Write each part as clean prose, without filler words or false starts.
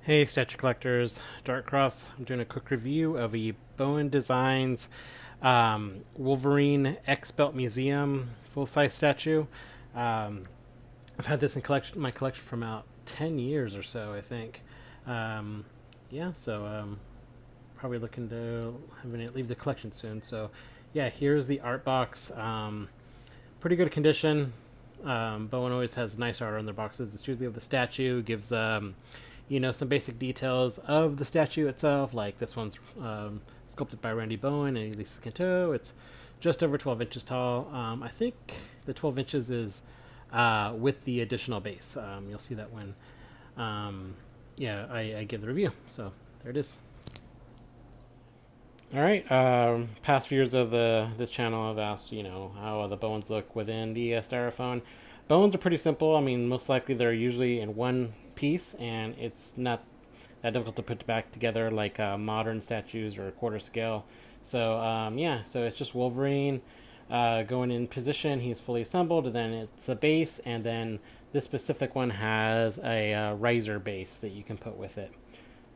Hey, statue collectors, Dark Cross. I'm doing a quick review of a BowenDesigns Wolverine X Belt Museum full size statue. Um, I've had this in my collection for about 10 years or so, I think. Um, yeah, so probably looking to having it leave the collection soon. So, yeah, here's the art box. Pretty good condition. Bowen always has nice art on their boxes. It's usually of the statue, gives some basic details of the statue itself. Like this one's sculpted by Randy Bowen and Lisa Canto. It's just over 12 inches tall. I think the 12 inches is with the additional base. You'll see that when, I give the review. So there it is. All right. Past viewers of this channel have asked, how the bones look within the styrofoam. Bones are pretty simple. I mean, most likely they're usually in one piece, and it's not that difficult to put back together like modern statues or quarter scale. So so it's just Wolverine going in position. He's fully assembled, and then it's the base, and then this specific one has a riser base that you can put with it.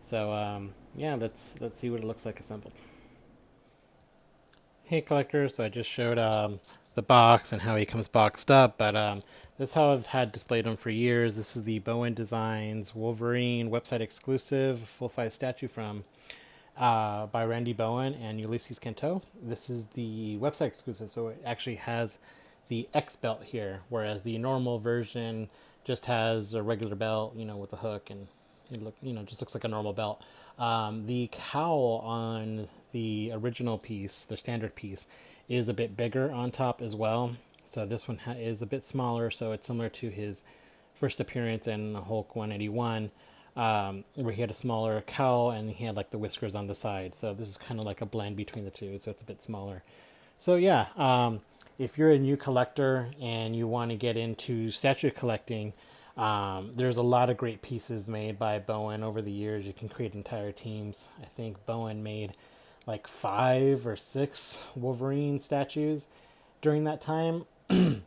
So let's see what it looks like assembled. Hey collectors, so I just showed the box and how he comes boxed up, but this is how I've had displayed him for years. This is the BowenDesigns Wolverine website exclusive full-size statue from by Randy Bowen and Ulysses Canto. This is the website exclusive, so it actually has the X belt here, whereas the normal version just has a regular belt, with a hook, and just looks like a normal belt. The cowl on the original piece, the standard piece, is a bit bigger on top as well. So this one is a bit smaller, so it's similar to his first appearance in Hulk 181, where he had a smaller cowl and he had like the whiskers on the side. So this is kind of like a blend between the two, so it's a bit smaller. So yeah, if you're a new collector and you want to get into statue collecting, there's a lot of great pieces made by Bowen over the years. You can create entire teams. I think Bowen made like 5 or 6 Wolverine statues during that time. I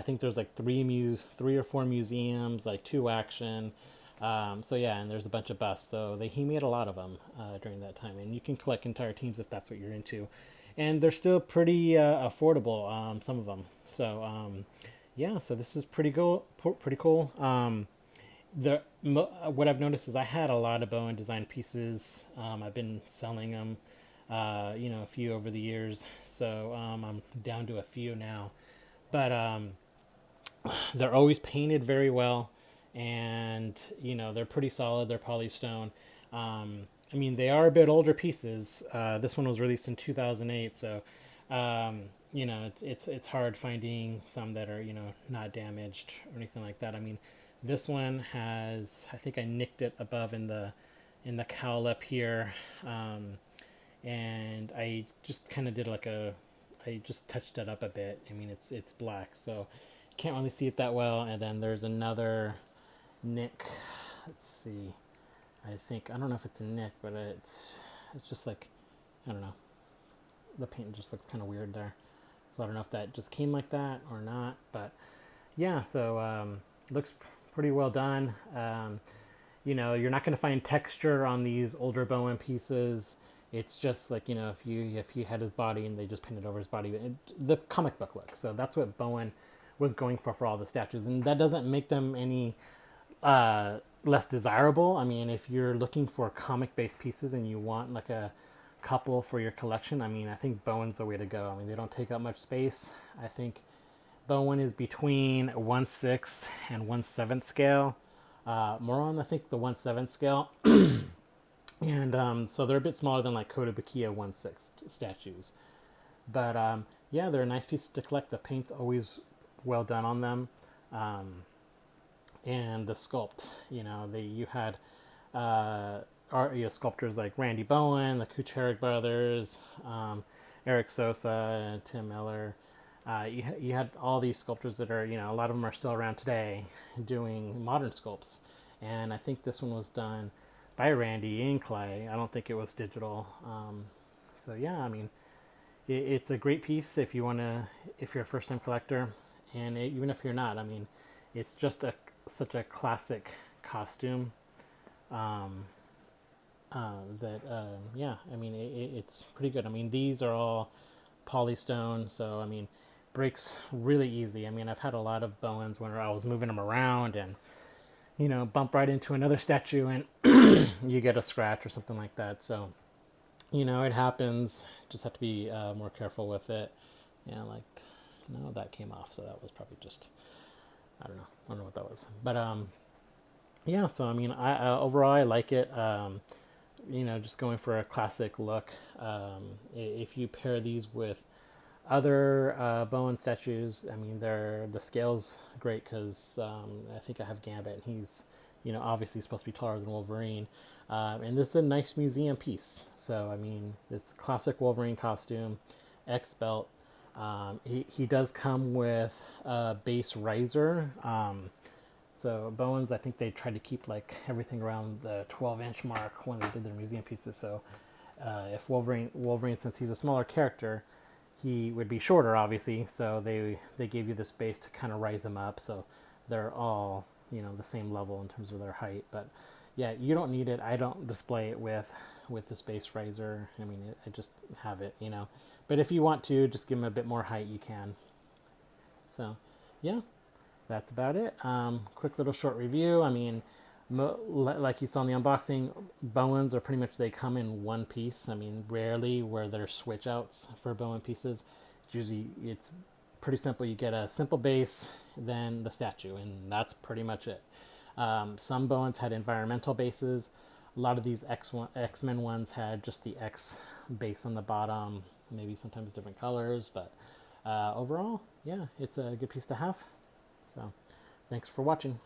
think there's like 3 or 4 museums, like 2 action. And there's a bunch of busts. So he made a lot of them during that time, and you can collect entire teams if that's what you're into. And they're still pretty affordable, some of them. So so this is pretty cool. Pretty cool. What I've noticed is I had a lot of Bowen design pieces. I've been selling them, a few over the years. So I'm down to a few now, but they're always painted very well, and they're pretty solid. They're polystone. They are a bit older pieces. This one was released in 2008, so it's hard finding some that are not damaged or anything like that. This one has, I think I nicked it above in the cowl up here, and I just kind of did I just touched it up a bit. It's black, so you can't really see it that well. And then there's another nick. Let's see. I don't know if it's a nick, but it's just like, I don't know. The paint just looks kind of weird there. So I don't know if that just came like that or not, but yeah, so looks pretty well done. You're not going to find texture on these older Bowen pieces. It's just like, if you had his body and they just painted over his body, the comic book look. So that's what Bowen was going for all the statues, and that doesn't make them any less desirable. If you're looking for comic-based pieces and you want like a couple for your collection, I think Bowen's the way to go. They don't take up much space. I think Bowen is between 1/6 and 1/7 scale. More on, I think, the 1/7 scale. And so they're a bit smaller than like Kotobukiya 1/6 statues. But they're a nice piece to collect. The paint's always well done on them. And the sculpt, you had sculptors like Randy Bowen, the Kucheric brothers, Eric Sosa, and Tim Miller. You had all these sculptors that are, a lot of them are still around today doing modern sculpts. And I think this one was done by Randy in clay. I don't think it was digital. It's a great piece if you're a first time collector. And even if you're not, it's just such a classic costume. Yeah, I mean, it's pretty good. I mean, these are all polystone, so I mean, breaks really easy. I mean, I've had a lot of Bowens when I was moving them around and, you know, bump right into another statue and you get a scratch or something like that. So, you know, it happens. Just have to be more careful with it. Yeah, like, no, that came off, so that was probably just, I don't know. I don't know what that was. But, yeah, so I mean, overall, I like it. You know, just going for a classic look. If you pair these with other Bowen statues, I mean, the scale's great because I think I have Gambit, and he's, you know, obviously supposed to be taller than Wolverine. And this is a nice museum piece. So, I mean, this classic Wolverine costume, X belt. He does come with a base riser. So Bowens, I think they tried to keep like everything around the 12-inch mark when they did their museum pieces. So if Wolverine, since he's a smaller character, he would be shorter, obviously. So they gave you the space to kind of rise him up. So they're all, you know, the same level in terms of their height. But yeah, you don't need it. I don't display it with the space riser. I mean, I just have it, you know. But if you want to, just give him a bit more height, you can. So yeah, that's about it. Quick little short review. I mean, like you saw in the unboxing, Bowens are pretty much, they come in one piece. I mean, rarely where there's switch outs for Bowen pieces. It's pretty simple. You get a simple base, then the statue, and that's pretty much it. Some Bowens had environmental bases. A lot of these X-Men ones had just the X base on the bottom, maybe sometimes different colors, but overall, yeah, it's a good piece to have. So, thanks for watching.